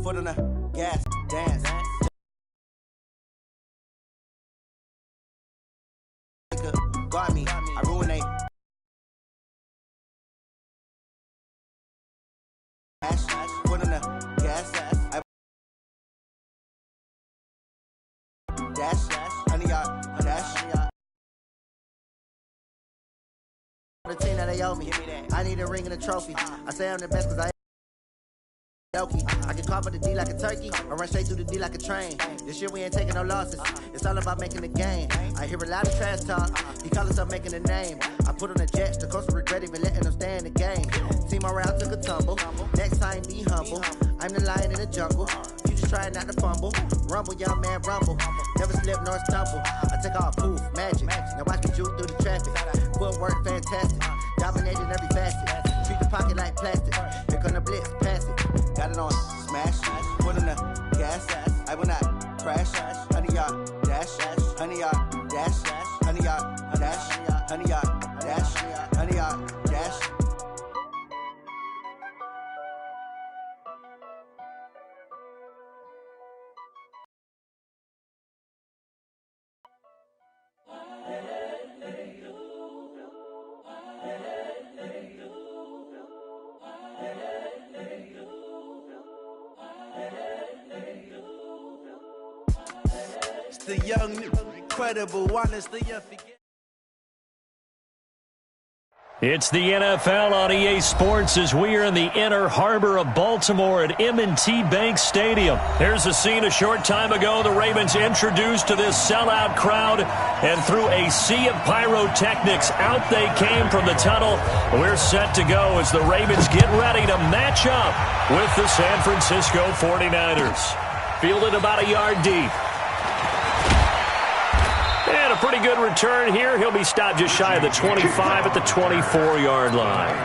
foot on the gas, dance. Got me, I ruined they foot on the gas, I dash, honey yard, dash. The team that they owe me, I need a ring and a trophy. I say I'm the best cause I can carve up the D like a turkey, or run straight through the D like a train. This year we ain't taking no losses. It's all about making the game. I hear a lot of trash talk. He call himself making a name. I put on the Jets. The coach will regret even letting them stay in the game. Team around took a tumble. Next time be humble. I'm the lion in the jungle. You just try not to fumble. Rumble, young man, rumble. Never slip nor stumble. I take off poof, magic. Now watch me juke through the traffic. Footwork fantastic. Dominating every facet. Treat the pocket like plastic. Here come the blitz, pass it. Got it on smash, put in the gas, I will not crash, honey yard, dash, honey yard, dash, honey yard, dash, honey yard, dash, honey yard, dash. The young, incredible, honestly, you forget. It's the NFL on EA Sports as we are in the inner harbor of Baltimore at M&T Bank Stadium. Here's a scene a short time ago. The Ravens introduced to this sellout crowd, and through a sea of pyrotechnics, out they came from the tunnel. We're set to go as the Ravens get ready to match up with the San Francisco 49ers. Fielded about a yard deep. And a pretty good return here. He'll be stopped just shy of the 25 at the 24-yard line.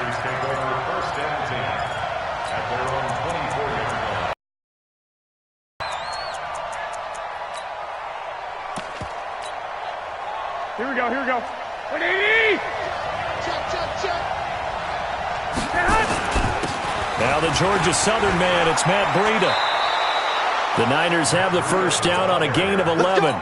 Here we go, here we go. 180! Check. Now the Georgia Southern man, it's Matt Breida. The Niners have the first down on a gain of 11.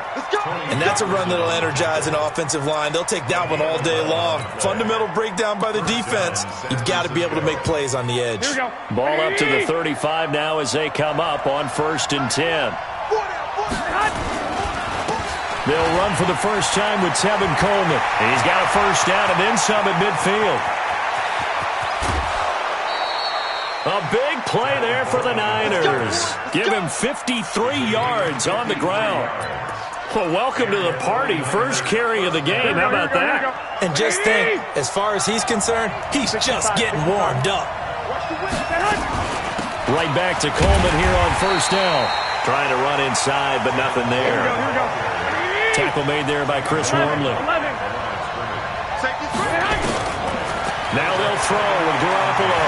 And that's a run that'll energize an offensive line. They'll take that one all day long. Fundamental breakdown by the defense. You've got to be able to make plays on the edge. Here we go. Ball up to the 35 now as they come up on 1st and 10. They'll run for the first time with Tevin Coleman. And he's got a first down and then some at midfield. A big play there for the Niners. Give him 53 yards on the ground. Well, welcome to the party. First carry of the game. How about that? And just think, as far as he's concerned, he's just getting warmed up. Right back to Coleman here on first down. Trying to run inside, but nothing there. Tackle made there by Chris Wormley. Now they'll throw with Garoppolo.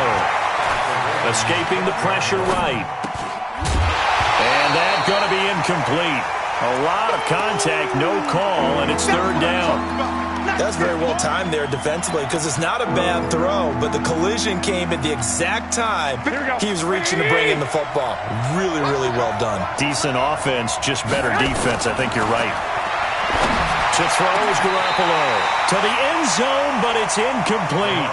Escaping the pressure right. And that's going to be incomplete. A lot of contact, no call, and it's third down. That's very well timed there defensively because it's not a bad throw, but the collision came at the exact time he was reaching to bring in the football. Really, really well done. Decent offense, just better defense. I think you're right. To throw is Garoppolo. To the end zone, but it's incomplete.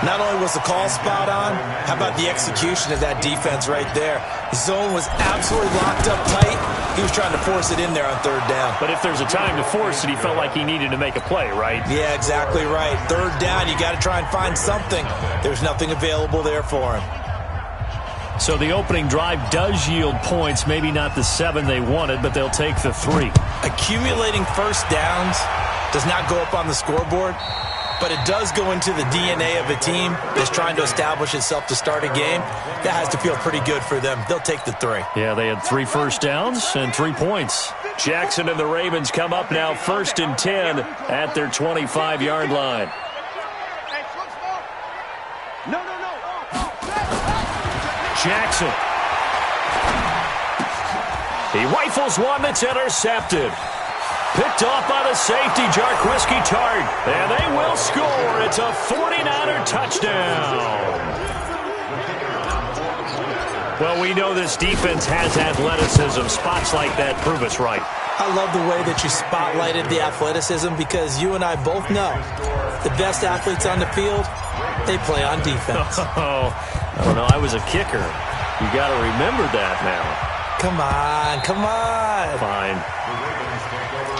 Not only was the call spot on, how about the execution of that defense right there? The zone was absolutely locked up tight. He was trying to force it in there on third down. But if there's a time to force it, he felt like he needed to make a play, right? Yeah, exactly right. Third down, you got to try and find something. There's nothing available there for him. So the opening drive does yield points, maybe not the 7 they wanted, but they'll take the 3. Accumulating first downs does not go up on the scoreboard, but it does go into the DNA of a team that's trying to establish itself to start a game. That has to feel pretty good for them. They'll take the 3. Yeah, they had 3 first downs and 3 points. Jackson and the Ravens come up now 1st and 10 at their 25-yard line. Jackson. He rifles one that's intercepted. Picked off by the safety, Jarquiski Tart. And they will score. It's a 49er touchdown. Well, we know this defense has athleticism. Spots like that prove us right. I love the way that you spotlighted the athleticism because you and I both know the best athletes on the field, they play on defense. Oh, I don't know. I was a kicker. You got to remember that now. Come on, come on. Fine.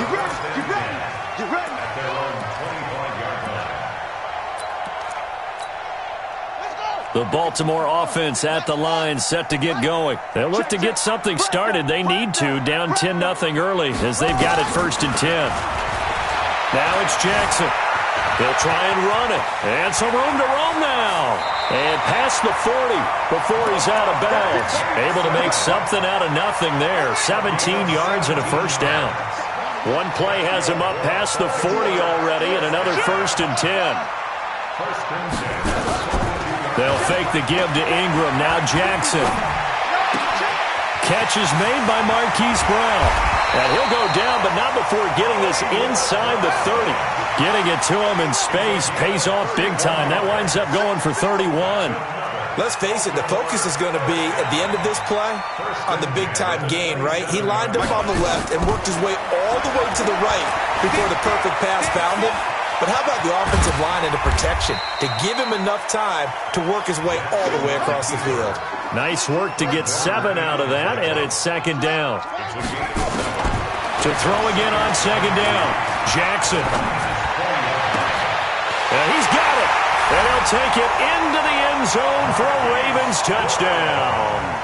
Get ready. The Baltimore offense at the line, set to get going. They'll look to get something started. They need to, down 10-0 early as they've got it 1st and 10. Now it's Jackson. They'll try and run it. And some room to roam now. And past the 40 before he's out of bounds. Able to make something out of nothing there. 17 yards and a first down. One play has him up past the 40 already and another 1st and 10. They'll fake the give to Ingram. Now Jackson. Catch is made by Marquise Brown. And he'll go down, but not before getting this inside the 30. Getting it to him in space pays off big time. That winds up going for 31. Let's face it, the focus is going to be, at the end of this play, on the big-time gain, right? He lined up on the left and worked his way all the way to the right before the perfect pass found him. But how about the offensive line and the protection to give him enough time to work his way all the way across the field? Nice work to get 7 out of that, and it's 2nd down. To throw again on 2nd down, Jackson. And he's got it. And he'll take it into the end zone for a Ravens touchdown.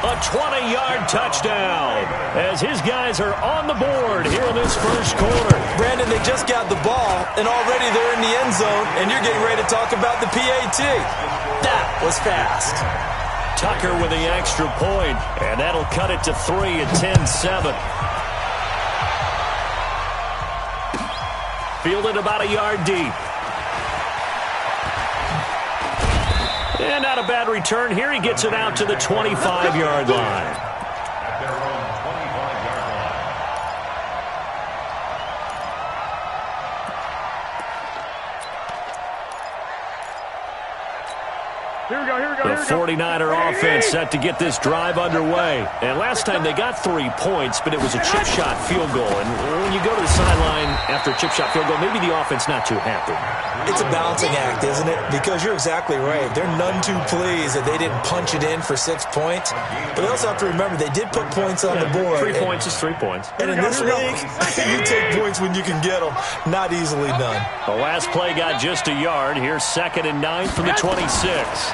A 20-yard touchdown as his guys are on the board here in this first quarter. Brandon, they just got the ball, and already they're in the end zone, and you're getting ready to talk about the PAT. That was fast. Tucker with the extra point, and that'll cut it to 3 at 10-7. Fielded about a yard deep. And not a bad return here. He gets it out to the 25-yard line. Here we go. The 49er offense set to get this drive underway. And last time they got 3 points, but it was a chip shot field goal. And when you go to the sideline after a chip shot field goal, maybe the offense not too happy. It's a balancing act, isn't it? Because you're exactly right. They're none too pleased that they didn't punch it in for 6 points. But they also have to remember they did put points on the board. 3 points is 3 points. And in this league, you take points when you can get them. Not easily done. The last play got just a yard. Here's 2nd and 9 from the 26.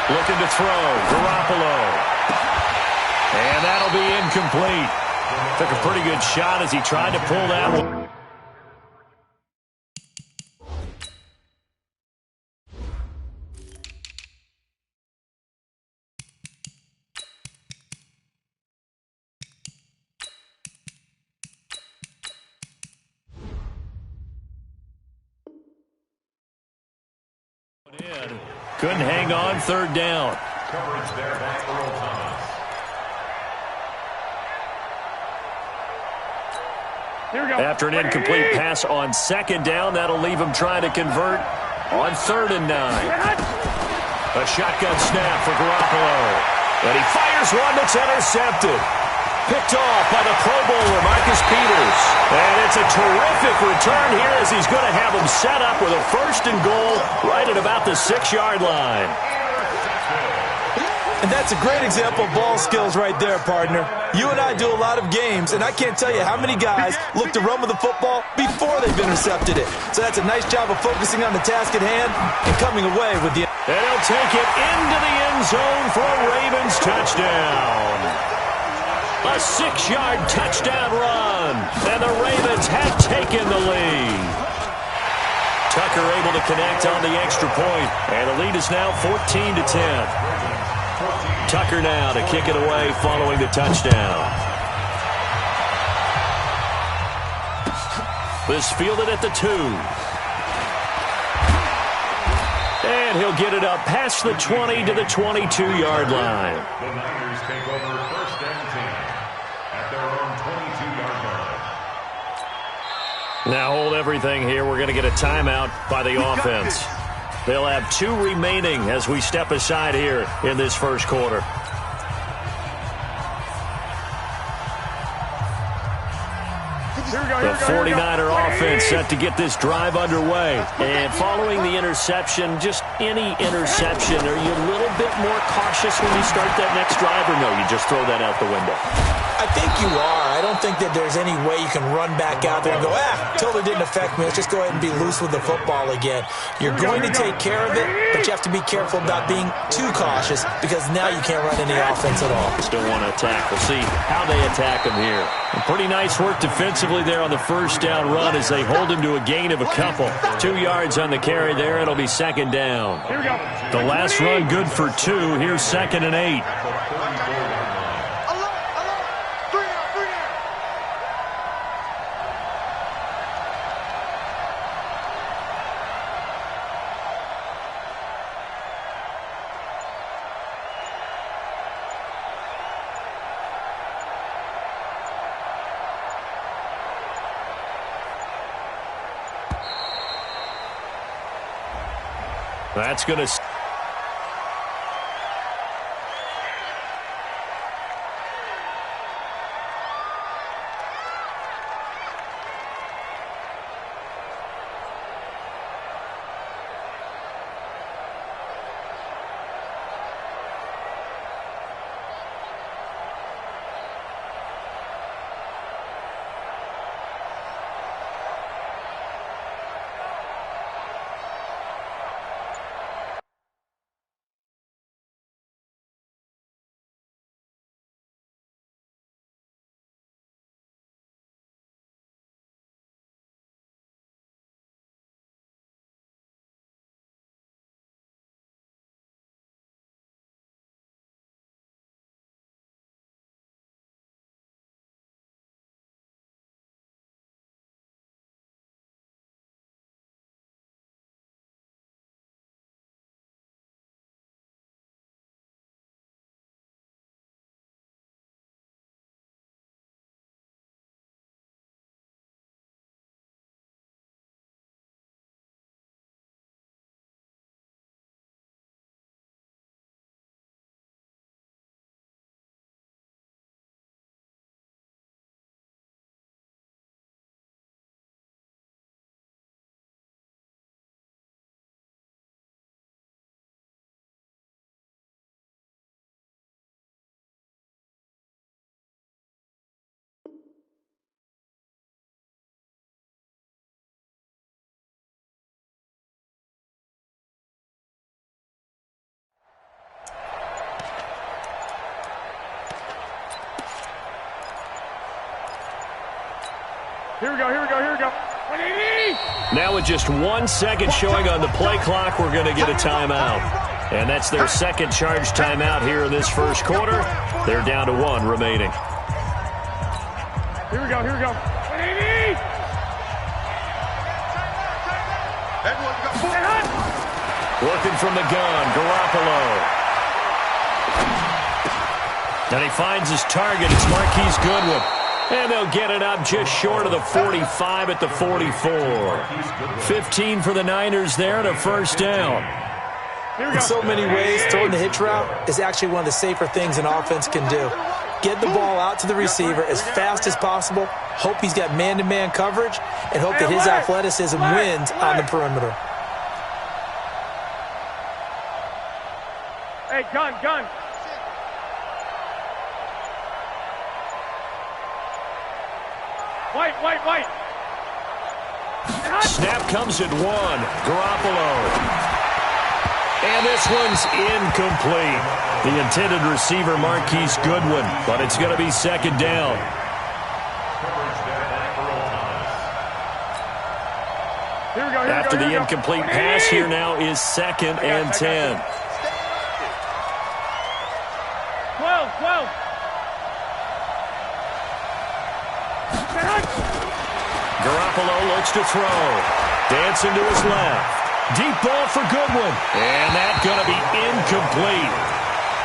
Looking to throw. Garoppolo. And that'll be incomplete. Took a pretty good shot as he tried to pull that one. Couldn't hang on, 3rd down. Coverage there by Earl Thomas. Here we go. After an incomplete pass on 2nd down, that'll leave him trying to convert on 3rd and 9. A shotgun snap for Garoppolo. And he fires one that's intercepted. Picked off by the Pro Bowler, Marcus Peters. And it's a terrific return here as he's going to have him set up with a 1st and goal right at about the 6-yard line. And that's a great example of ball skills right there, partner. You and I do a lot of games, and I can't tell you how many guys look to run with the football before they've intercepted it. So that's a nice job of focusing on the task at hand and coming away with the... And he'll take it into the end zone for a Ravens touchdown. A 6-yard touchdown run, and the Ravens have taken the lead. Tucker able to connect on the extra point, and the lead is now 14-10. Tucker now to kick it away following the touchdown. This fielded at the 2. And he'll get it up past the 20 to the 22-yard line. The Niners take over 1st and 10 at their own 22-yard line. Now hold everything here. We're going to get a timeout by the offense. They'll have 2 remaining as we step aside here in this first quarter. The 49er offense set to get this drive underway. And following the interception, just any interception, are you a little bit more cautious when you start that next drive, or no, you just throw that out the window? I think you are. I don't think that there's any way you can run back out there and go, totally didn't affect me. Let's just go ahead and be loose with the football again. You're going to take care of it, but you have to be careful about being too cautious because now you can't run any offense at all. Still want to attack. We'll see how they attack him here. And pretty nice work defensively there on the first down run as they hold him to a gain of a couple. 2 yards on the carry there. It'll be second down. Here we go. The last run good for 2. Here's 2nd and 8. That's going to... Here we go. 180! Now with just 1 second showing on the play clock, we're going to get a timeout. And that's their second charge timeout here in this first quarter. They're down to 1 remaining. Here we go. 180! Working from the gun, Garoppolo. And he finds his target. It's Marquise Goodwin. And they'll get it up just short of the 45 at the 44. 15 for the Niners there and a first down. In so many ways, throwing the hitch route is actually one of the safer things an offense can do. Get the ball out to the receiver as fast as possible, hope he's got man-to-man coverage, and hope that his athleticism wins on the perimeter. Hey, gun. White. Snap comes at 1. Garoppolo. And this one's incomplete. The intended receiver, Marquise Goodwin, but it's going to be second down. After the incomplete pass, here now is 2nd and 10. 12. Garoppolo looks to throw. Dancing to his left. Deep ball for Goodwin. And that's going to be incomplete.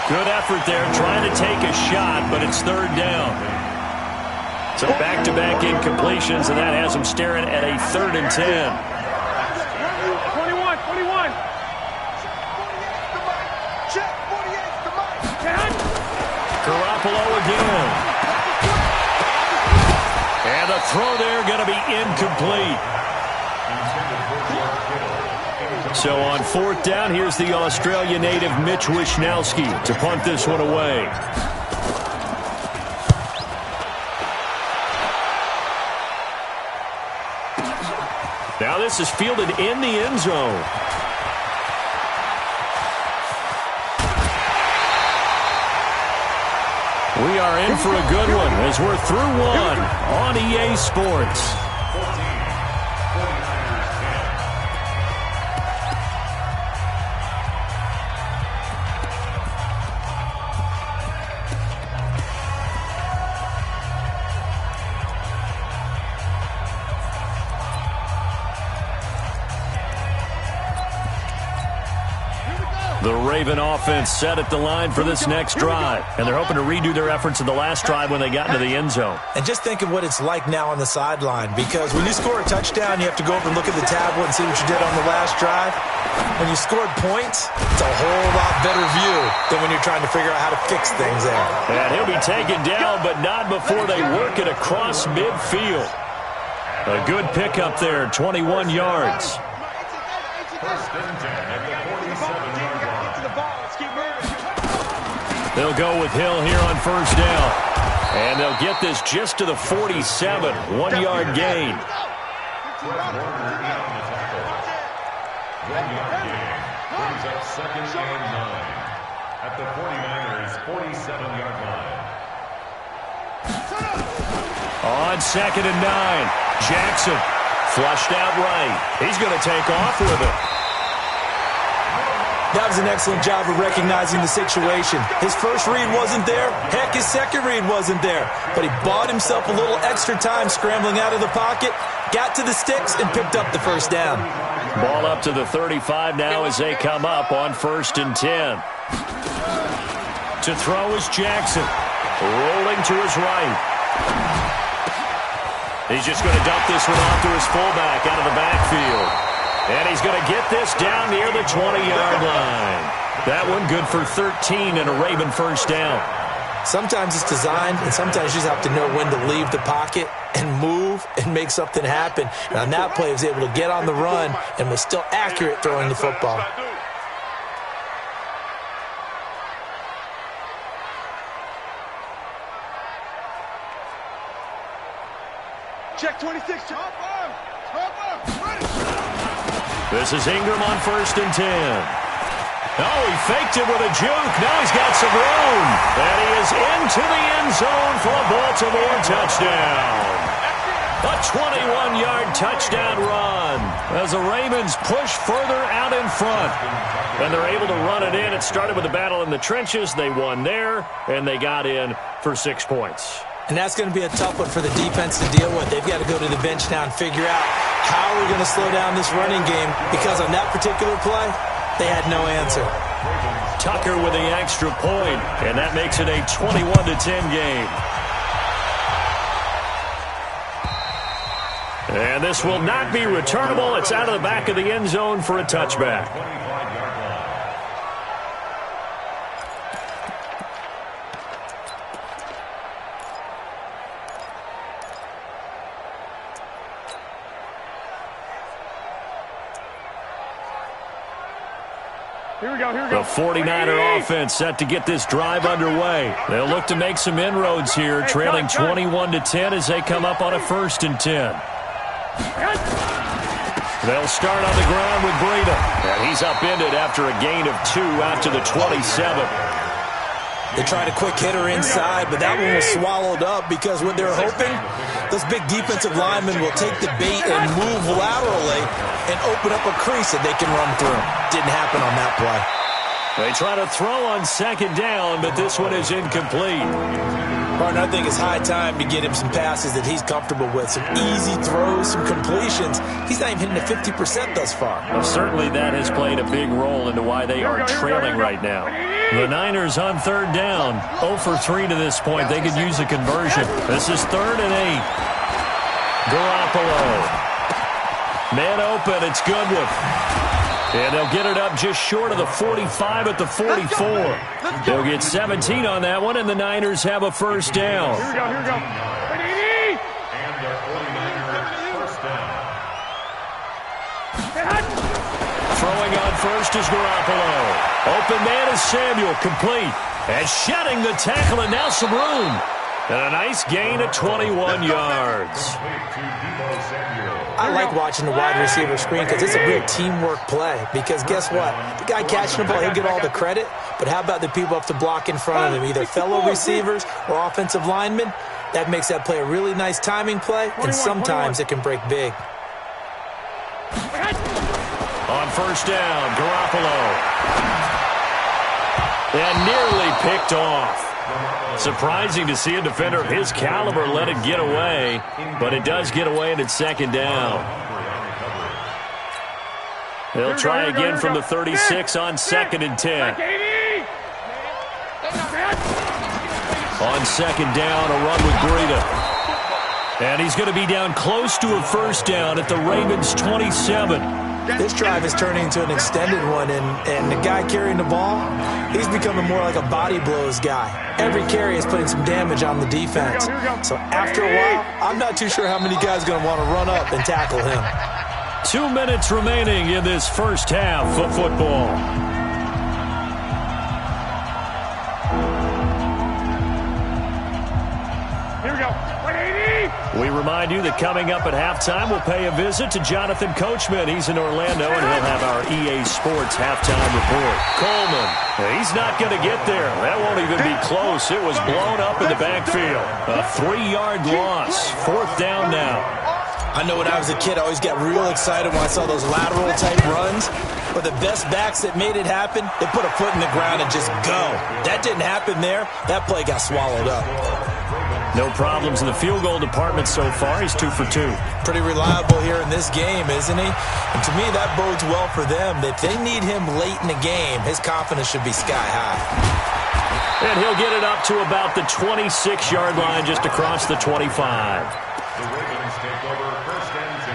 Good effort there trying to take a shot, but it's third down. So back-to-back incompletions, and that has him staring at a 3rd and 10. 21. Garoppolo again. And the throw there going to be incomplete. So on 4th down, here's the Australia native Mitch Wishnowsky to punt this one away. Now this is fielded in the end zone. We are in for a good one as we're through one on EA Sports. The Raven offense set at the line for this next drive, and they're hoping to redo their efforts in the last drive when they got into the end zone. And just think of what it's like now on the sideline, because when you score a touchdown, you have to go up and look at the tablet and see what you did on the last drive. When you scored points, it's a whole lot better view than when you're trying to figure out how to fix things there. And he'll be taken down, but not before they work it across midfield. A good pickup there, 21 yards. First and 10 at the 47-yard line. They'll go with Hill here on 1st down. And they'll get this just to the 47, 1-yard gain. 1-yard gain brings up 2nd and 9 at the 49ers' 47-yard line. On 2nd and 9, Jackson flushed out right. He's going to take off with it. That was an excellent job of recognizing the situation. His first read wasn't there. Heck, his second read wasn't there. But he bought himself a little extra time scrambling out of the pocket, got to the sticks, and picked up the 1st down. Ball up to the 35 now as they come up on 1st and 10. To throw is Jackson. Rolling to his right. He's just going to dump this one off to his fullback out of the backfield. And he's going to get this down near the 20-yard line. That one good for 13 and a Raven 1st down. Sometimes it's designed, and sometimes you just have to know when to leave the pocket and move and make something happen. And on that play, he was able to get on the run and was still accurate throwing the football. Check 26. This is Ingram on 1st and 10. Oh, he faked it with a juke. Now he's got some room. And he is into the end zone for a Baltimore touchdown. A 21-yard touchdown run as the Ravens push further out in front. And they're able to run it in. It started with a battle in the trenches. They won there, and they got in for 6 points. And that's going to be a tough one for the defense to deal with. They've got to go to the bench now and figure out how we're going to slow down this running game, because on that particular play, they had no answer. Tucker with the extra point, and that makes it a 21-10 game. And this will not be returnable. It's out of the back of the end zone for a touchback. Here we go, here we go. The 49er offense set to get this drive underway. They'll look to make some inroads here, trailing 21-10 as they come up on a 1st and 10. They'll start on the ground with Breida. And he's upended after a gain of 2 out to the 27. They tried a quick hitter inside, but that one was swallowed up because what they're hoping, those big defensive linemen will take the bait and move laterally and open up a crease that they can run through. Didn't happen on that play. They try to throw on 2nd down, but this one is incomplete. Martin, I think it's high time to get him some passes that he's comfortable with. Some easy throws, some completions. He's not even hitting the 50% thus far. Well, certainly that has played a big role into why they are trailing right now. The Niners on 3rd down. 0 for 3 to this point. They could use a conversion. This is 3rd and 8. Garoppolo. Man open. It's Goodwin. And they'll get it up just short of the 45 at the 44. They'll get 17 on that one, and the Niners have a first down. Here we go, here we go. And the 49ers first down. Throwing on first is Garoppolo. Open man is Samuel, complete. And shedding the tackle, and now some room. And a nice gain of 21 yards. I like watching the wide receiver screen because it's a real teamwork play. Because guess what? The guy catching the ball, he'll get all the credit. But how about the people up to block in front of him, either fellow receivers or offensive linemen? That makes that play a really nice timing play, and sometimes it can break big. On first down, Garoppolo. And nearly picked off. Surprising to see a defender of his caliber let it get away, but it does get away and it's second down. They'll try again from the 36 on 2nd and 10. On second down, a run with Breida. And he's going to be down close to a first down at the Ravens' 27. This drive is turning into an extended one, and the guy carrying the ball, he's becoming more like a body blows guy. Every carry is putting some damage on the defense. So after a while, I'm not too sure how many guys are going to want to run up and tackle him. 2 minutes remaining in this first half of football. Here we go. 180. We remind you that coming up at halftime, we'll pay a visit to Jonathan Coachman. He's in Orlando, and he'll have our EA Sports halftime report. Coleman, he's not going to get there. That won't even be close. It was blown up in the backfield. A 3-yard loss. 4th down now. I know when I was a kid, I always got real excited when I saw those lateral-type runs. But the best backs that made it happen, they put a foot in the ground and just go. That didn't happen there. That play got swallowed up. No problems in the field goal department so far. He's 2 for 2. Pretty reliable here in this game, isn't he? And to me, that bodes well for them. If they need him late in the game, his confidence should be sky high. And he'll get it up to about the 26-yard line, just across the 25. The Ravens take over first and 10.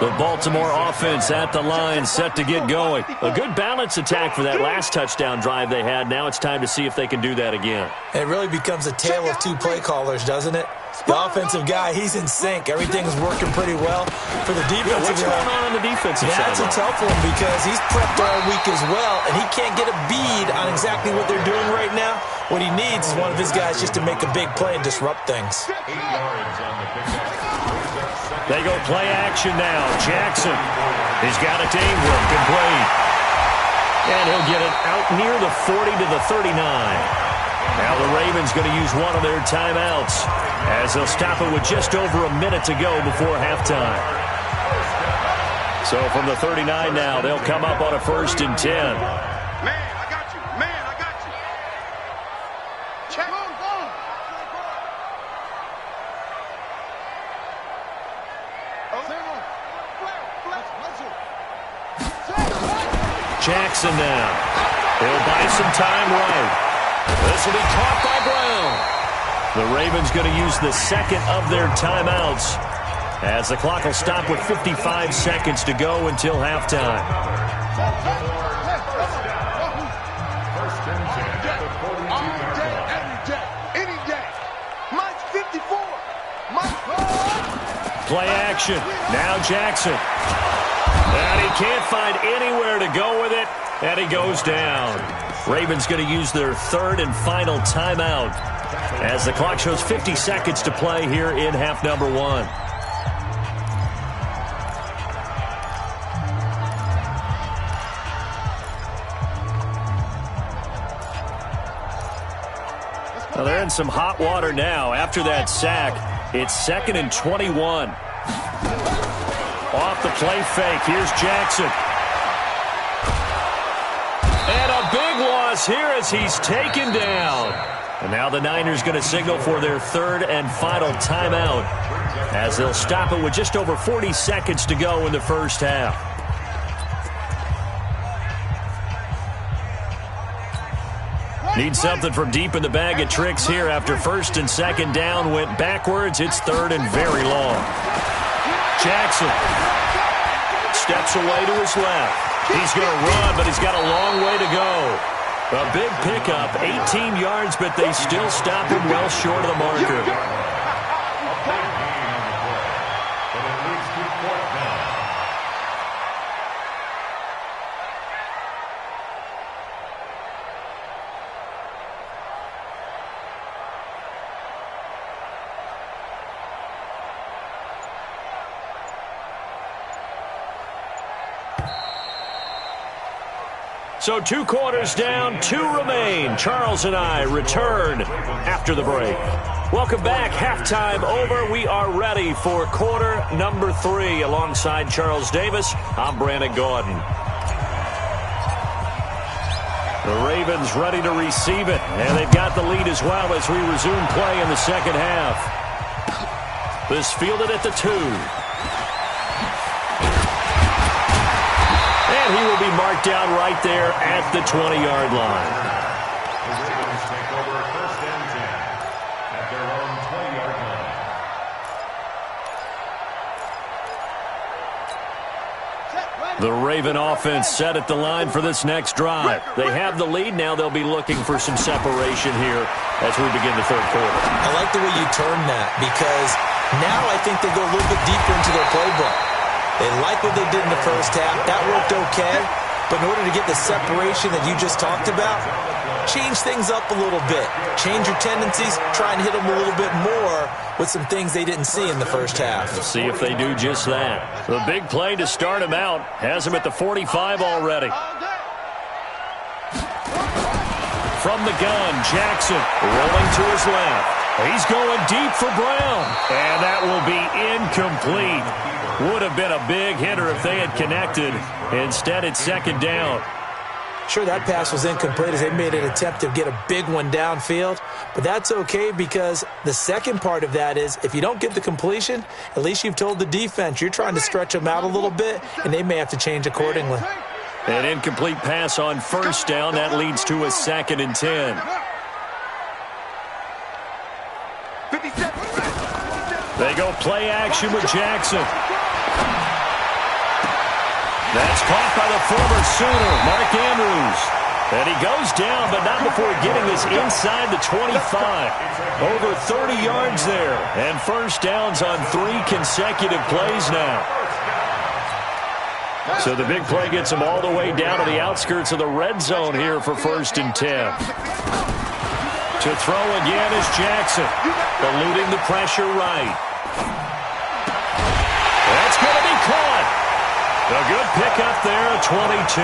The Baltimore offense at the line, set to get going. A good balance attack for that last touchdown drive they had. Now it's time to see if they can do that again. It really becomes a tale of two play callers, doesn't it? The offensive guy, he's in sync. Everything's working pretty well. For the defensive what's going on the defensive side? That's a tough one because he's prepped all week as well, and he can't get a bead on exactly what they're doing right now. What he needs is one of his guys just to make a big play and disrupt things. 8 yards on the pickup. They go play action now. Jackson. He's got it to Ingram. Complete. And he'll get it out near the 40 to the 39. Now the Ravens going to use one of their timeouts as they'll stop it with just over a minute to go before halftime. So from the 39 now, they'll come up on a 1st and 10. Man, I got you. Man, I got you. Check. Jackson now. He'll buy some time right. This will be caught by Brown. The Ravens going to use the second of their timeouts as the clock will stop with 55 seconds to go until halftime. First and 10 at the 42-yard line. Any day. Mike's 54. Play action. Now Jackson. And he can't find anywhere to go with it, and he goes down. Ravens going to use their 3rd and final timeout as the clock shows 50 seconds to play here in half number 1. Well, they're in some hot water now. After that sack, it's 2nd and 21. Off the play fake, here's Jackson. And a big loss here as he's taken down. And now the Niners going to signal for their 3rd and final timeout as they'll stop it with just over 40 seconds to go in the first half. Need something from deep in the bag of tricks here after 1st and 2nd down went backwards. It's 3rd and very long. Jackson steps away to his left. He's going to run, but he's got a long way to go. A big pickup, 18 yards, but they still stop him well short of the marker. So 2 quarters down, 2 remain. Charles and I return after the break. Welcome back. Halftime over. We are ready for quarter number 3. Alongside Charles Davis, I'm Brandon Gaudin. The Ravens ready to receive it, and they've got the lead as well as we resume play in the second half. This fielded at the 2. And he will be marked down right there at the 20-yard line. The Ravens take over 1st and 10 at their own 20-yard line. The Raven offense set at the line for this next drive. They have the lead. Now they'll be looking for some separation here as we begin the third quarter. I like the way you turn that because now I think they go a little bit deeper into their playbook. They like what they did in the first half. That worked okay. But in order to get the separation that you just talked about, change things up a little bit. Change your tendencies. Try and hit them a little bit more with some things they didn't see in the first half. We'll see if they do just that. The big play to start him out has him at the 45 already. From the gun, Jackson rolling to his left. He's going deep for Brown. And that will be incomplete. Would have been a big hitter if they had connected. Instead, it's second down. Sure, that pass was incomplete as they made an attempt to get a big one downfield. But that's okay because the second part of that is if you don't get the completion, at least you've told the defense you're trying to stretch them out a little bit, and they may have to change accordingly. An incomplete pass on first down. That leads to a 2nd and 10. They go play action with Jackson. That's caught by the former Sooner, Mark Andrews. And he goes down, but not before getting this inside the 25. Over 30 yards there. And first downs on 3 consecutive plays now. So the big play gets him all the way down to the outskirts of the red zone here for 1st and 10. To throw again is Jackson, eluding the pressure right. That's going to be caught. A good pickup there at 22.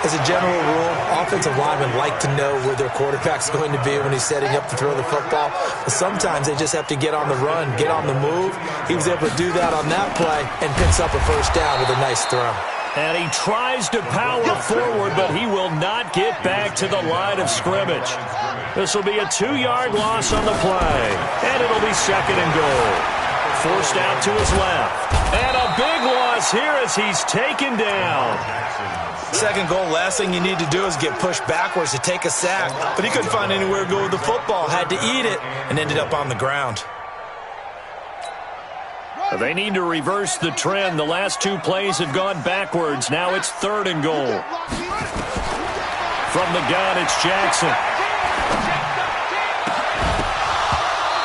As a general rule, offensive linemen like to know where their quarterback's going to be when he's setting up to throw the football. But sometimes they just have to get on the run, get on the move. He was able to do that on that play and picks up a first down with a nice throw. And he tries to power forward, but he will not get back to the line of scrimmage. This will be a 2-yard loss on the play. And it'll be 2nd and goal. Forced out to his left. And a big loss here as he's taken down. Second goal, last thing you need to do is get pushed backwards to take a sack. But he couldn't find anywhere to go with the football. Had to eat it and ended up on the ground. They need to reverse the trend. The last 2 plays have gone backwards. Now it's 3rd and goal. From the gun, it's Jackson.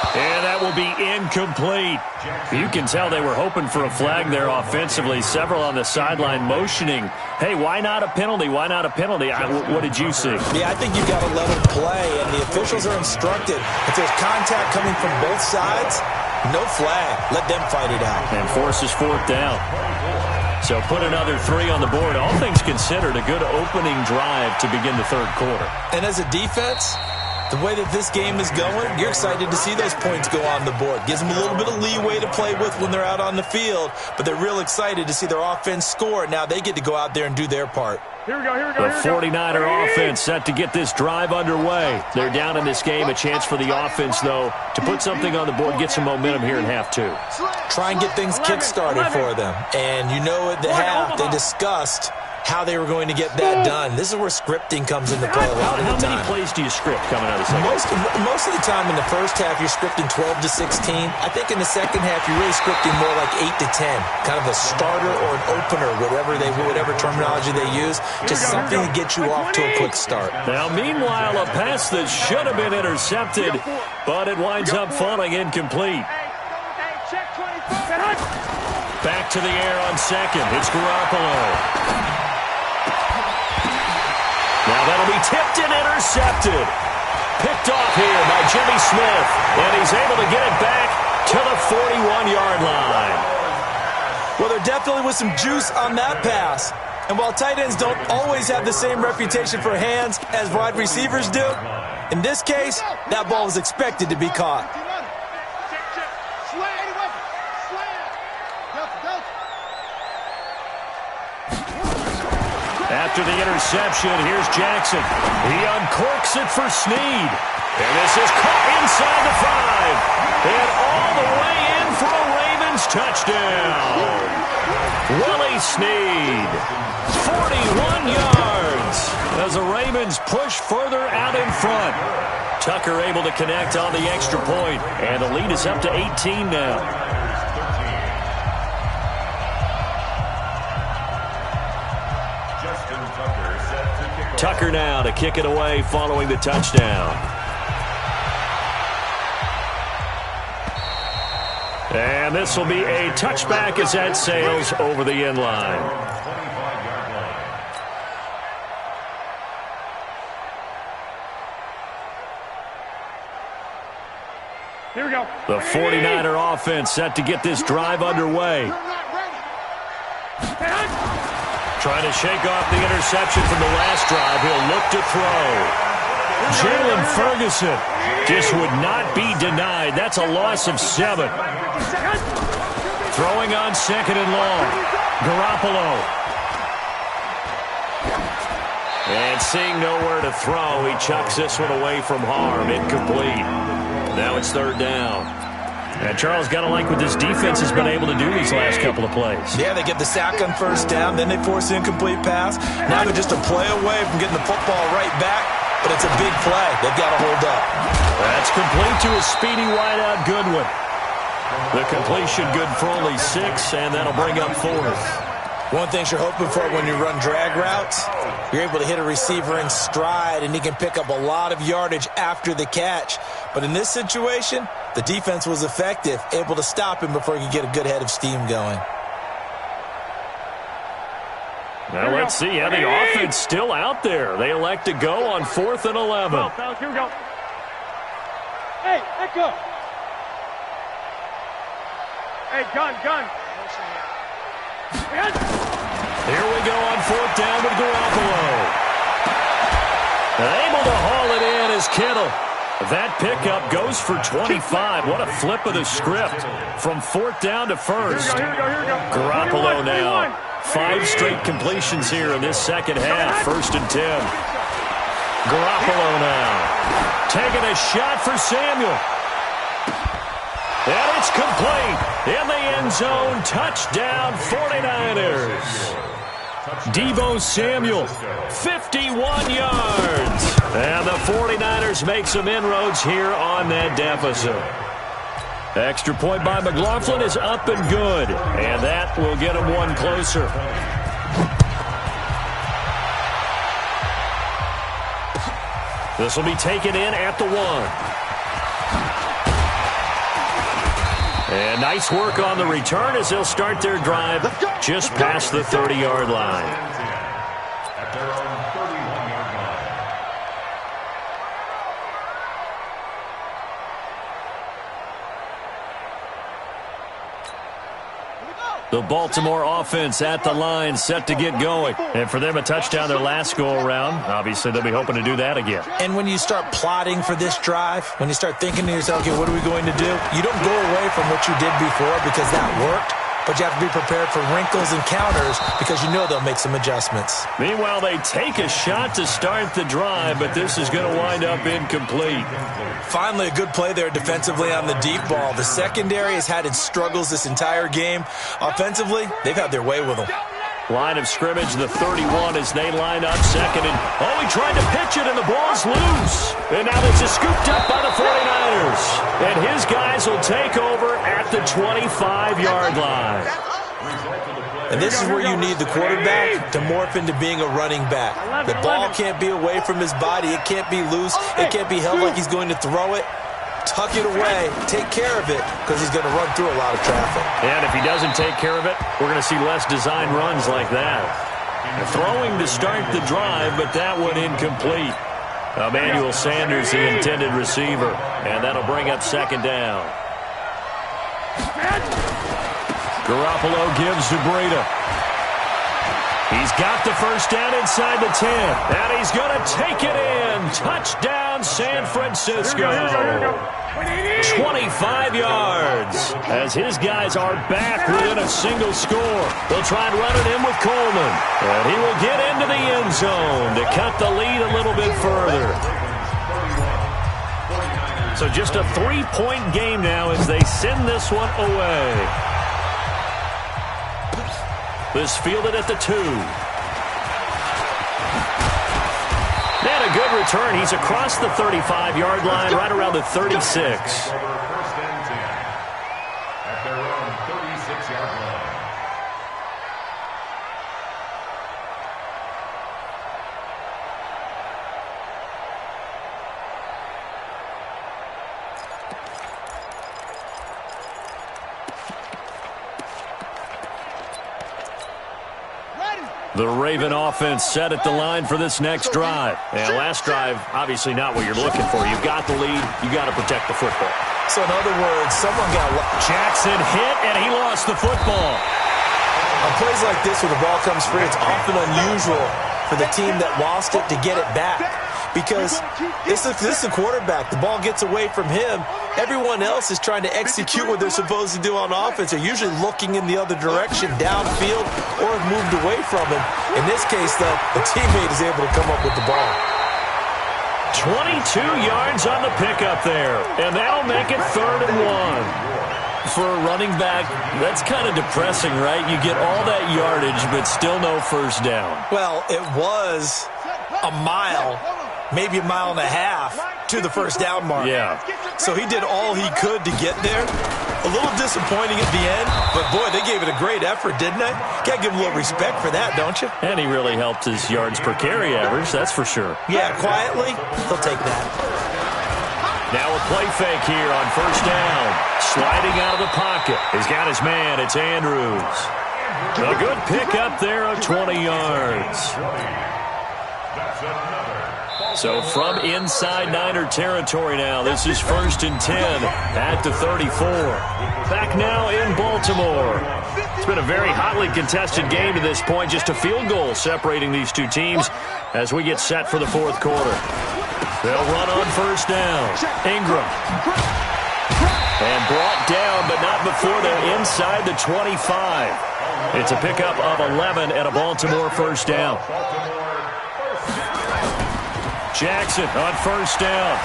And that will be incomplete. You can tell they were hoping for a flag there offensively. Several on the sideline motioning, hey, why not a penalty? Why not a penalty? What did you see? Yeah, I think you've got to let them play, and the officials are instructed. If there's contact coming from both sides, no flag. Let them fight it out. And forces 4th down. So put another 3 on the board. All things considered, a good opening drive to begin the third quarter. And as a defense, the way that this game is going, you're excited to see those points go on the board. Gives them a little bit of leeway to play with when they're out on the field, but they're real excited to see their offense score. Now they get to go out there and do their part. Here we go. The 49er offense set to get this drive underway. They're down in this game. A chance for the offense, though, to put something on the board, get some momentum here in half 2. Try and get things kick-started for them. And you know at the half, they discussed how they were going to get that done. This is where scripting comes into play a lot of the time. How many plays do you script coming out of the second? Most of the time in the first half, you're scripting 12 to 16. I think in the second half, you're really scripting more like 8 to 10. Kind of a starter or an opener, whatever terminology they use. Just something to get you off to a quick start. Now, meanwhile, a pass that should have been intercepted, but it winds up falling incomplete. Back to the air on second. It's Garoppolo. Now that'll be tipped and intercepted. Picked off here by Jimmy Smith. And he's able to get it back to the 41-yard line. Well, there definitely was some juice on that pass. And while tight ends don't always have the same reputation for hands as wide receivers do, in this case, that ball was expected to be caught. After the interception, here's Jackson. He uncorks it for Snead. And this is caught inside the 5. And all the way in for a Ravens touchdown. Willie Snead, 41 yards. As the Ravens push further out in front. Tucker able to connect on the extra point. And the lead is up to 18 now. Tucker now to kick it away following the touchdown. And this will be a touchback as that sails over the end line. Here we go. The 49er offense set to get this drive underway. Trying to shake off the interception from the last drive. He'll look to throw. Jalen Ferguson just would not be denied. That's a loss of 7. Throwing on second and long. Garoppolo. And seeing nowhere to throw, he chucks this one away from harm. Incomplete. Now it's third down. And Charles, got to like what this defense has been able to do these last couple of plays. Yeah, they get the sack on first down, then they force the incomplete pass. Now they're just a play away from getting the football right back, but it's a big play. They've got to hold up. That's complete to a speedy wideout Goodwin. The completion good for only 6, and that'll bring up 4th. One thing you're hoping for when you run drag routes, you're able to hit a receiver in stride, and he can pick up a lot of yardage after the catch. But in this situation, the defense was effective, able to stop him before he could get a good head of steam going. Now let's see. Yeah, the offense still out there. They elect to go on 4th and 11. Here we go. Hey, let go. Hey, gun. Here we go on 4th down with Garoppolo. Able to haul it in is Kittle. That pickup goes for 25. What a flip of the script from 4th down to 1st. Here we go. Garoppolo now. 5 straight completions here in this second half. 1st and 10. Garoppolo now. Taking a shot for Samuel. And it's complete. In the end zone. Touchdown 49ers. Deebo Samuel, 51 yards. And the 49ers make some inroads here on that deficit. Extra point by McLaughlin is up and good. And that will get them one closer. This will be taken in at the 1. And nice work on the return as they'll start their drive just past the 30-yard line. At their own 31-yard line. The Baltimore offense at the line, set to get going. And for them, a touchdown their last go-around. Obviously, they'll be hoping to do that again. And when you start plotting for this drive, when you start thinking to yourself, okay, what are we going to do? You don't go away from what you did before because that worked. But you have to be prepared for wrinkles and counters because you know they'll make some adjustments. Meanwhile, they take a shot to start the drive, but this is going to wind up incomplete. Finally, a good play there defensively on the deep ball. The secondary has had its struggles this entire game. Offensively, they've had their way with them. Line of scrimmage, the 31 as they line up second. And, he tried to pitch it, and the ball's loose. And now this is scooped up by the 49ers. And his guys will take over at the 25-yard line. And this is where you need the quarterback to morph into being a running back. The ball can't be away from his body. It can't be loose. It can't be held like he's going to throw it. Tuck it away. Take care of it because he's going to run through a lot of traffic. And if he doesn't take care of it, we're going to see less design runs like that. Throwing to start the drive, but that one incomplete. Emmanuel Sanders, the intended receiver, and that'll bring up second down. Garoppolo gives to Breida. He's got the first down inside the 10, and he's going to take it in. Touchdown, San Francisco. 25 yards as his guys are back within a single score. They'll try and run it in with Coleman, and he will get into the end zone to cut the lead a little bit further. So just a 3-point game now as they send this one away. This fielded at the 2. And a good return. He's across the 35-yard line, right around the 36. First and 10 at their own 36-yard line. The Raven offense set at the line for this next drive. And last drive, obviously not what you're looking for. You've got the lead. You've got to protect the football. So in other words, someone got Jackson hit, and he lost the football. On plays like this where the ball comes free, it's often unusual for the team that lost it to get it back. Because this is the quarterback. The ball gets away from him. Everyone else is trying to execute what they're supposed to do on offense. They're usually looking in the other direction, downfield, or have moved away from him. In this case, though, the teammate is able to come up with the ball. 22 yards on the pickup there, and that'll make it 3rd and 1. For a running back, that's kind of depressing, right? You get all that yardage, but still no first down. Well, it was a mile, maybe a mile and a half to the first down mark. Yeah. So he did all he could to get there. A little disappointing at the end, but boy, they gave it a great effort, didn't they? Got to give him a little respect for that, don't you? And he really helped his yards per carry average, that's for sure. Yeah, quietly, he'll take that. Now a play fake here on first down. Sliding out of the pocket. He's got his man. It's Andrews. A good pick up there of 20 yards. So from inside Niner territory now, this is 1st and 10 at the 34. Back now in Baltimore. It's been a very hotly contested game to this point. Just a field goal separating these two teams as we get set for the 4th quarter. They'll run on first down. Ingram. And brought down, but not before they're inside the 25. It's a pickup of 11 at a Baltimore first down. Jackson on first down.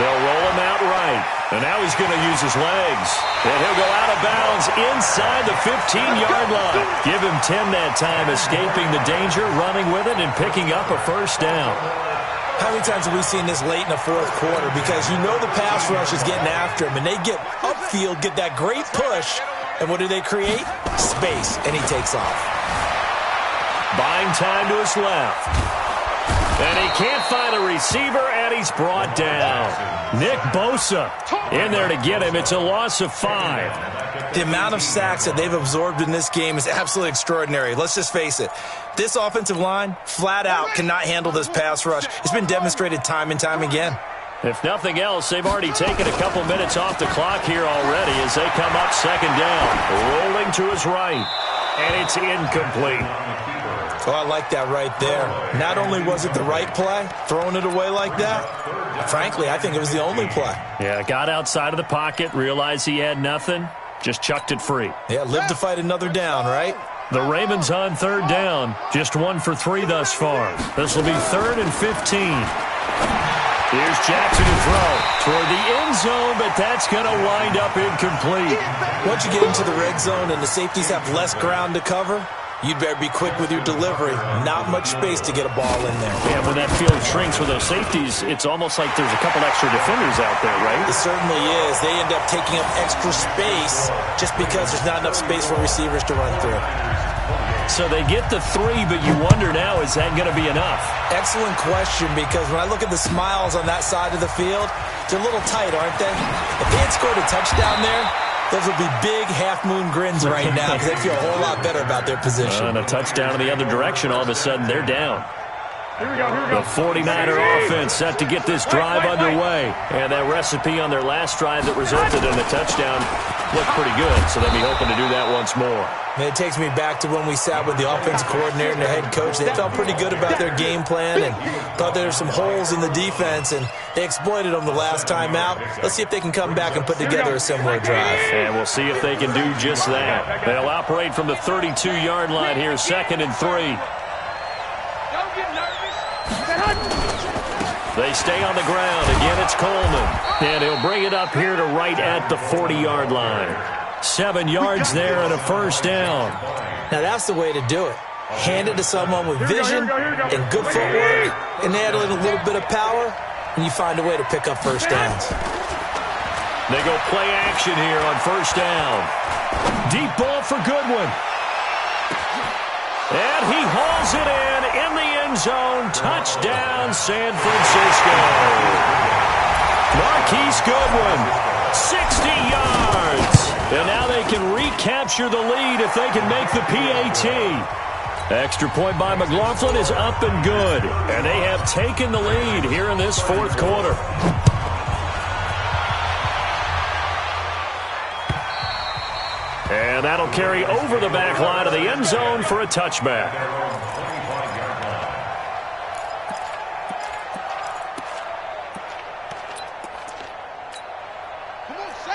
They'll roll him out right. And now he's going to use his legs. And he'll go out of bounds inside the 15-yard line. Give him 10 that time, escaping the danger, running with it, and picking up a first down. How many times have we seen this late in the 4th quarter? Because you know the pass rush is getting after him, and they get upfield, get that great push, and what do they create? Space, and he takes off. Buying time to his left. And he can't find a receiver, and he's brought down. Nick Bosa in there to get him. It's a loss of 5. The amount of sacks that they've absorbed in this game is absolutely extraordinary. Let's just face it. This offensive line, flat out, cannot handle this pass rush. It's been demonstrated time and time again. If nothing else, they've already taken a couple minutes off the clock here already as they come up second down. Rolling to his right, and it's incomplete. Oh, I like that right there. Not only was it the right play, throwing it away like that, frankly, I think it was the only play. Yeah, got outside of the pocket, realized he had nothing, just chucked it free. Yeah, live to fight another down, right? The Ravens on third down, just 1 for 3 thus far. This will be 3rd and 15. Here's Jackson to throw toward the end zone, but that's going to wind up incomplete. Once you get into the red zone and the safeties have less ground to cover, you'd better be quick with your delivery. Not much space to get a ball in there. Yeah, when that field shrinks with those safeties, it's almost like there's a couple extra defenders out there, right? It certainly is. They end up taking up extra space just because there's not enough space for receivers to run through. So they get the 3, but you wonder now, is that going to be enough? Excellent question, because when I look at the smiles on that side of the field, they're a little tight, aren't they? If they had scored a touchdown there, those would be big half-moon grins right now because they feel a whole lot better about their position. And a touchdown in the other direction, all of a sudden they're down. Here we go. The 49er offense set to get this drive underway. And that recipe on their last drive that resulted in a touchdown looked pretty good, so they'll be hoping to do that once more. And it takes me back to when we sat with the offensive coordinator and the head coach. They felt pretty good about their game plan and thought there were some holes in the defense, and they exploited them the last time out. Let's see if they can come back and put together a similar drive. And we'll see if they can do just that. They'll operate from the 32-yard line here, 2nd and 3. They stay on the ground. Again, it's Coleman. And he'll bring it up here to right at the 40-yard line. 7 yards there and a first down. Now, that's the way to do it. Hand it to someone with vision and good footwork and add a little bit of power, and you find a way to pick up first downs. They go play action here on first down. Deep ball for Goodwin. And he hauls it in the end zone. Touchdown, San Francisco. Marquise Goodwin, 60 yards. And now they can recapture the lead if they can make the PAT. Extra point by McLaughlin is up and good. And they have taken the lead here in this 4th quarter. And that'll carry over the back line of the end zone for a touchback.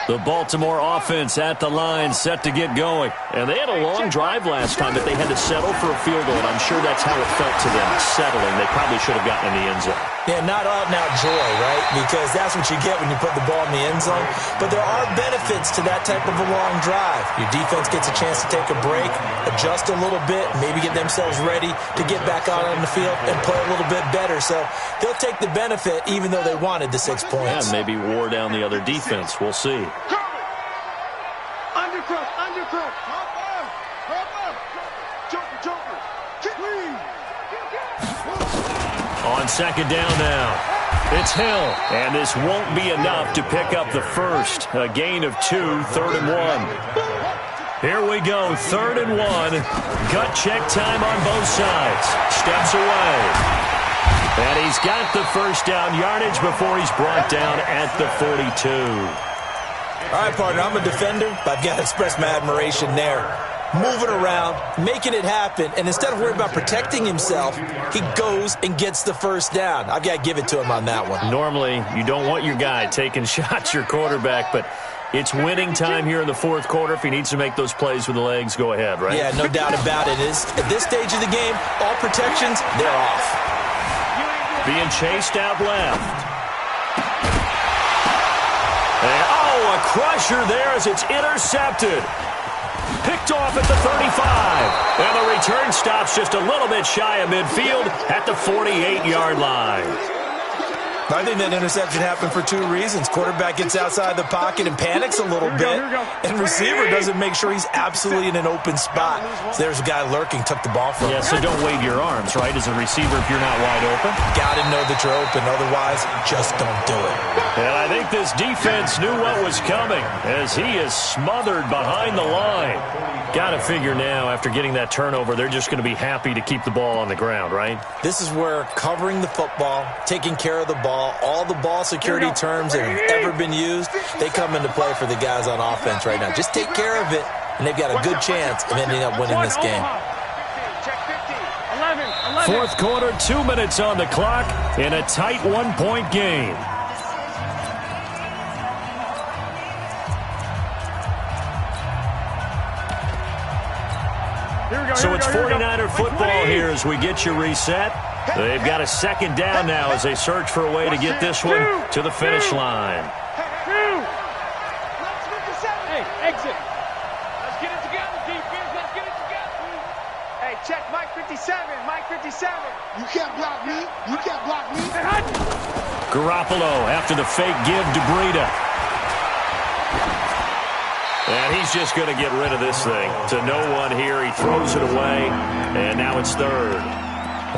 The Baltimore offense at the line, set to get going. And they had a long drive last time, but they had to settle for a field goal, and I'm sure that's how it felt to them, settling. They probably should have gotten in the end zone. Yeah, not out-and-out joy, right? Because that's what you get when you put the ball in the end zone. But there are benefits to that type of a long drive. Your defense gets a chance to take a break, adjust a little bit, maybe get themselves ready to get back out on the field and play a little bit better. So they'll take the benefit even though they wanted the 6 points. Yeah, maybe wore down the other defense. We'll see. Undercut. On second down now, it's Hill. And this won't be enough to pick up the first. A gain of 2, 3rd and 1. Here we go, 3rd and 1. Gut check time on both sides. Steps away. And he's got the first down yardage before he's brought down at the 42. All right, partner, I'm a defender, but I've got to express my admiration there. Moving around, making it happen, and instead of worrying about protecting himself, he goes and gets the first down. I've got to give it to him on that one. Normally, you don't want your guy taking shots, your quarterback, but it's winning time here in the 4th quarter. If he needs to make those plays with the legs, go ahead, right? Yeah, no doubt about it. At this stage of the game, all protections, they're off. Being chased out left. And, a crusher there as it's intercepted. Picked off at the 35. And the return stops just a little bit shy of midfield at the 48-yard line. I think that interception happened for 2 reasons. Quarterback gets outside the pocket and panics a little bit, and receiver doesn't make sure he's absolutely in an open spot. So there's a guy lurking, took the ball from him. Yeah, so don't wave your arms, right, as a receiver if you're not wide open. Got to know that you're open, otherwise just don't do it. And I think this defense knew what was coming as he is smothered behind the line. Got to figure now, after getting that turnover, they're just going to be happy to keep the ball on the ground, right? This is where covering the football, taking care of the ball, all the ball security terms that have ever been used, they come into play for the guys on offense right now. Just take care of it, and they've got a good chance of ending up winning this game. 4th quarter, 2 minutes on the clock in a tight 1-point game. So it's 49er football here as we get you reset. They've got a second down now as they search for a way to get this one to the finish line. Hey, exit. Let's get it together, defense. Let's get it together. check, Mike 57, Mike 57. You can't block me. You can't block me. Garoppolo after the fake give to Breida. And he's just going to get rid of this thing. To no one here. He throws it away. And now it's third.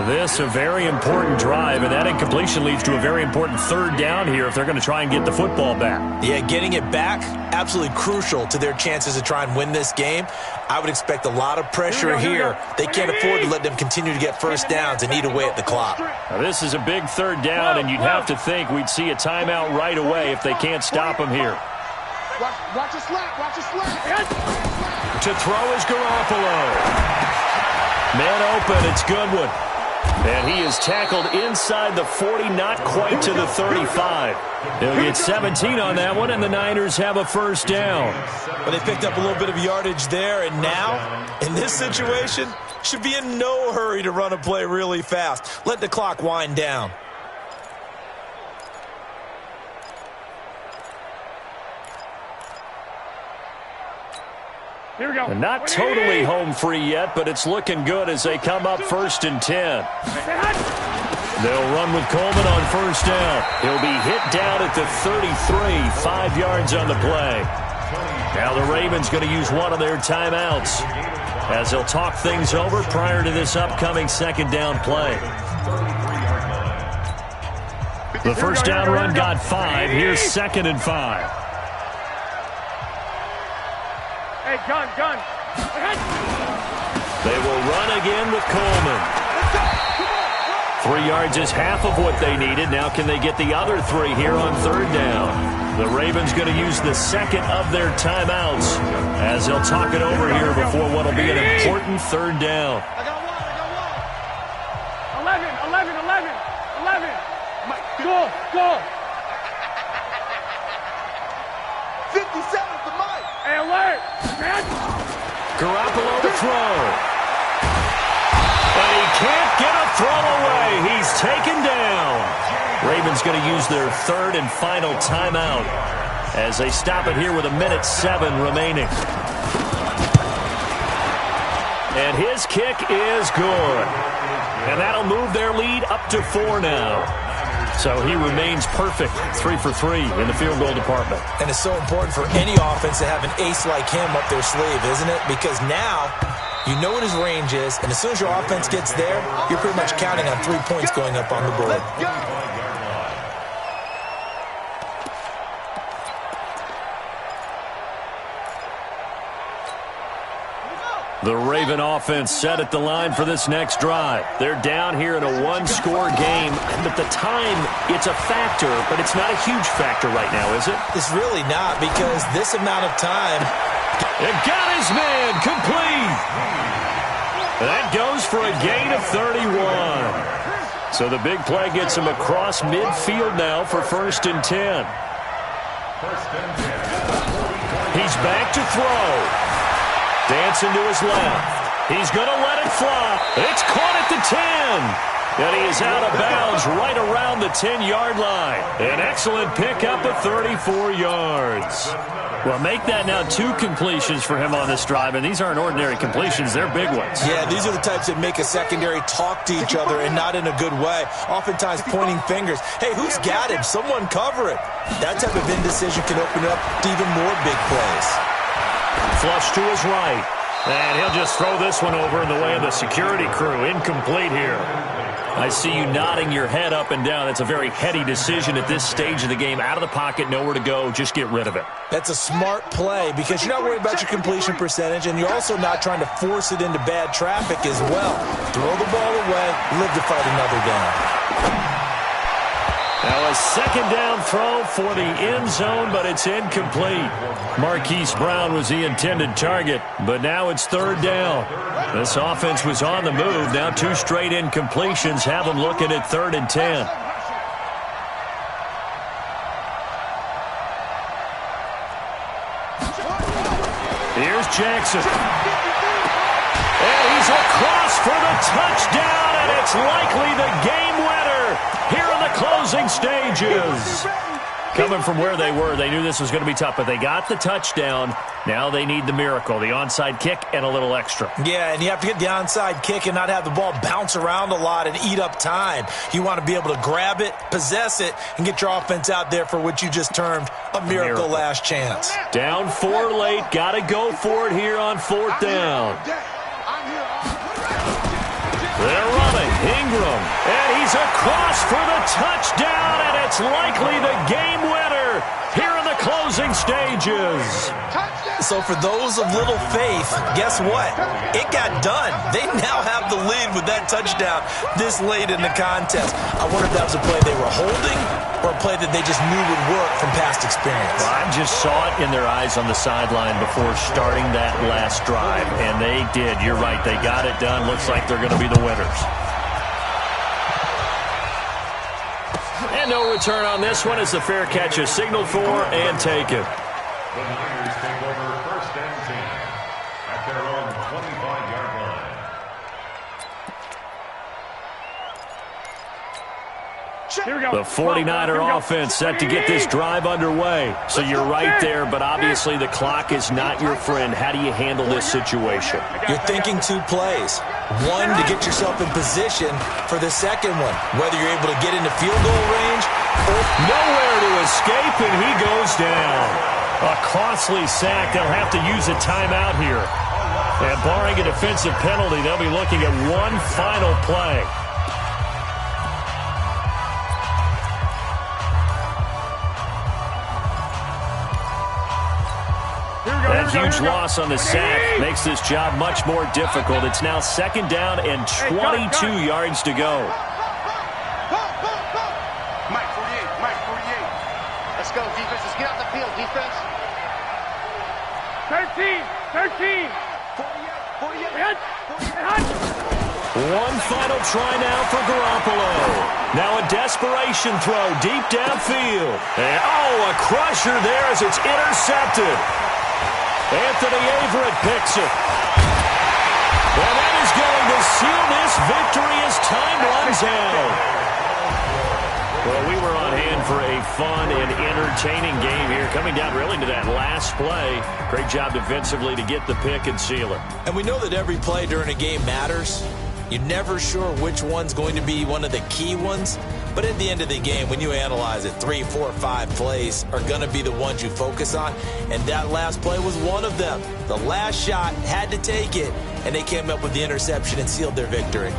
This a very important drive, and that incompletion leads to a very important third down here if they're going to try and get the football back. Yeah, getting it back, absolutely crucial to their chances to try and win this game. I would expect a lot of pressure here. They can't afford to let them continue to get first downs and eat away at the clock. Now, this is a big third down, and you'd have to think we'd see a timeout right away if they can't stop him here. Watch a slap. Watch a slap. To throw is Garoppolo. Man open, it's Goodwin. And he is tackled inside the 40, not quite to the 35. He'll get 17 on that one, and the Niners have a first down. Well, they picked up a little bit of yardage there, and now, in this situation, should be in no hurry to run a play really fast. Let the clock wind down. Here we go. And not totally home free yet, but it's looking good as they come up 1st and 10. They'll run with Coleman on first down. He'll be hit down at the 33, 5 yards on the play. Now the Ravens going to use one of their timeouts as they'll talk things over prior to this upcoming second down play. The first down run got 5. Here's 2nd and 5. Hey, gun. They will run again with Coleman. 3 yards is half of what they needed. Now can they get the other 3 here on third down? The Ravens going to use the second of their timeouts as they'll talk it over here before what will be an important third down. I got one. 11. Go. 57 for Mike. Hey, alert. Garoppolo to throw. And he can't get a throw away. He's taken down. Ravens going to use their third and final timeout as they stop it here with 1:07 remaining. And his kick is good. And that'll move their lead up to 4 now. So he remains perfect, 3 for 3 in the field goal department. And it's so important for any offense to have an ace like him up their sleeve, isn't it? Because now you know what his range is, and as soon as your offense gets there, you're pretty much counting on 3 points going up on the board. The Raven offense set at the line for this next drive. They're down here in a 1-score game, but the time, it's a factor, but it's not a huge factor right now, is it? It's really not, because this amount of time... It got his man complete. That goes for a gain of 31. So the big play gets him across midfield now for 1st and 10. He's back to throw. Dancing to his left. He's going to let it fly. It's caught at the 10. And he is out of bounds right around the 10-yard line. An excellent pickup of 34 yards. Well, make that now 2 completions for him on this drive, and these aren't ordinary completions. They're big ones. Yeah, these are the types that make a secondary talk to each other and not in a good way. Oftentimes pointing fingers. Hey, who's got him? Someone cover it. That type of indecision can open up to even more big plays. Flush to his right. And he'll just throw this one over in the way of the security crew. Incomplete here. I see you nodding your head up and down. That's a very heady decision at this stage of the game. Out of the pocket, nowhere to go. Just get rid of it. That's a smart play because you're not worried about your completion percentage, and you're also not trying to force it into bad traffic as well. Throw the ball away, live to fight another down. Now a second down throw for the end zone, but it's incomplete. Marquise Brown was the intended target, but now it's third down. This offense was on the move. Now 2 straight incompletions have them looking at 3rd and 10. Here's Jackson. And he's across for the touchdown, and it's likely the game winner here in the closing stages. Coming from where they were, they knew this was going to be tough, but they got the touchdown. Now they need the miracle, the onside kick and a little extra. Yeah, and you have to get the onside kick and not have the ball bounce around a lot and eat up time. You want to be able to grab it, possess it, and get your offense out there for what you just termed a miracle last chance. Down 4 late, got to go for it here on 4th down. They're running, Ingram, and he's across for the touchdown, and it's likely the game winner here in the closing stages. So for those of little faith, guess what? It got done. They now have the lead with that touchdown this late in the contest. I wonder if that was a play they were holding or a play that they just knew would work from past experience. Well, I just saw it in their eyes on the sideline before starting that last drive, and they did. You're right. They got it done. Looks like they're going to be the winners. And no return on this one as the fair catch is signaled for and taken. The Niners take over 1st and 10 at their own 25-yard line. The 49er offense set to get this drive underway. So you're right there, but obviously the clock is not your friend. How do you handle this situation? You're thinking 2 plays. One, to get yourself in position for the second one, whether you're able to get into field goal range or nowhere to escape, and he goes down. A costly sack. They'll have to use a timeout here. And barring a defensive penalty, they'll be looking at one final play. That huge loss on the sack makes this job much more difficult. It's now 2nd down and 22 yards to go. Mike 48. Let's go, defense. Let's get out the field, defense. 13. 48. One final try now for Garoppolo. Now a desperation throw deep downfield. And, a crusher there as it's intercepted. Anthony Averett picks it. And that is going to seal this victory as time runs out. Well, we were on hand for a fun and entertaining game here, coming down really to that last play. Great job defensively to get the pick and seal it. And we know that every play during a game matters. You're never sure which one's going to be one of the key ones. But at the end of the game, when you analyze it, 3, 4, 5 plays are going to be the ones you focus on. And that last play was one of them. The last shot had to take it, and they came up with the interception and sealed their victory.